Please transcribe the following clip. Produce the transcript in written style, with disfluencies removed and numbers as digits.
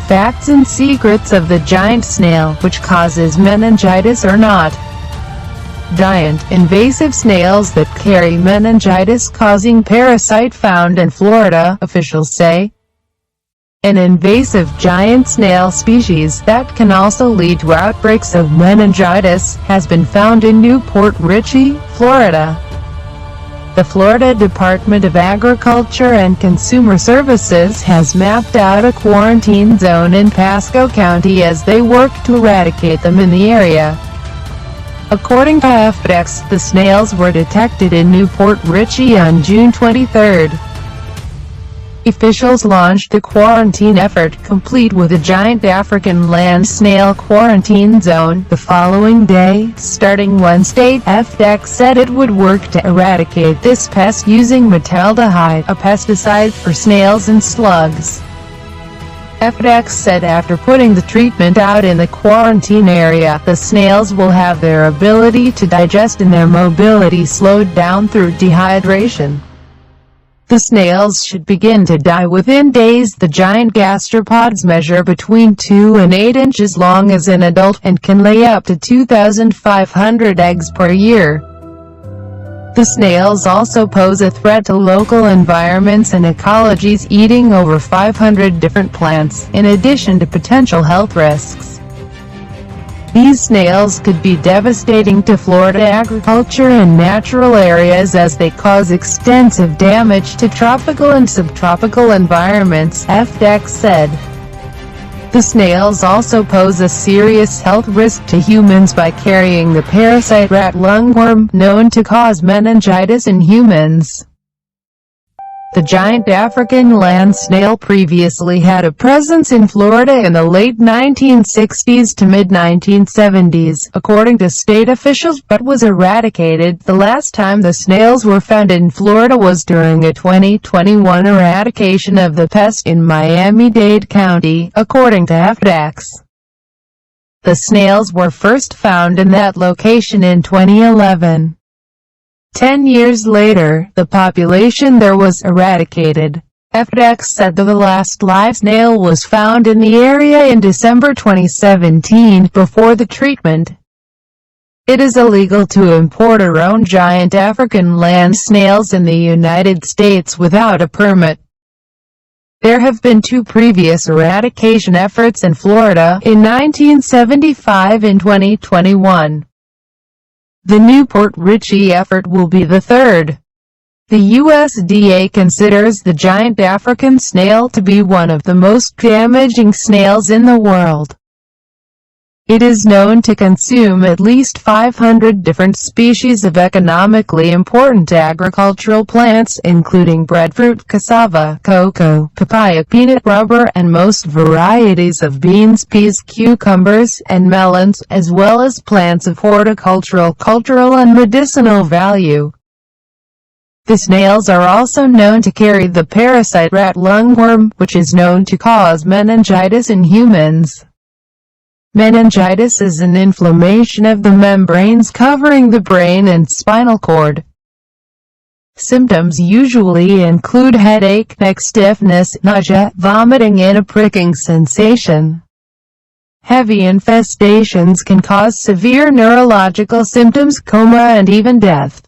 Facts and secrets of the giant snail, which causes meningitis or not. Giant, invasive snails that carry meningitis-causing parasite found in Florida, officials say. An invasive giant snail species that can also lead to outbreaks of meningitis has been found in Port Richey, Florida. The Florida Department of Agriculture and Consumer Services has mapped out a quarantine zone in Pasco County as they work to eradicate them in the area. According to outbreaks, the snails were detected in Port Richey on June 23. Officials launched a quarantine effort, complete with a giant African land snail quarantine zone, the following day. Starting Wednesday, FDEC said it would work to eradicate this pest using metaldehyde, a pesticide for snails and slugs. FDEC said after putting the treatment out in the quarantine area, the snails will have their ability to digest and their mobility slowed down through dehydration. The snails should begin to die within days. The giant gastropods measure between 2 and 8 inches long as an adult, and can lay up to 2,500 eggs per year. The snails also pose a threat to local environments and ecologies, eating over 500 different plants, in addition to potential health risks. These snails could be devastating to Florida agriculture and natural areas as they cause extensive damage to tropical and subtropical environments, FDEC said. The snails also pose a serious health risk to humans by carrying the parasite rat lungworm, known to cause meningitis in humans. The giant African land snail previously had a presence in Florida in the late 1960s to mid-1970s, according to state officials, but was eradicated. The last time the snails were found in Florida was during a 2021 eradication of the pest in Miami-Dade County, according to FDEC. The snails were first found in that location in 2011. 10 years later, the population there was eradicated. FDEC said the last live snail was found in the area in December 2017, before the treatment. It is illegal to import or own giant African land snails in the United States without a permit. There have been 2 previous eradication efforts in Florida, in 1975 and 2021. The Port Richey effort will be the third. The USDA considers the giant African snail to be one of the most damaging snails in the world. It is known to consume at least 500 different species of economically important agricultural plants, including breadfruit, cassava, cocoa, papaya, peanut, rubber, and most varieties of beans, peas, cucumbers, and melons, as well as plants of horticultural, cultural, and medicinal value. The snails are also known to carry the parasite rat lungworm, which is known to cause meningitis in humans. Meningitis is an inflammation of the membranes covering the brain and spinal cord. Symptoms usually include headache, neck stiffness, nausea, vomiting, and a pricking sensation. Heavy infestations can cause severe neurological symptoms, coma, and even death.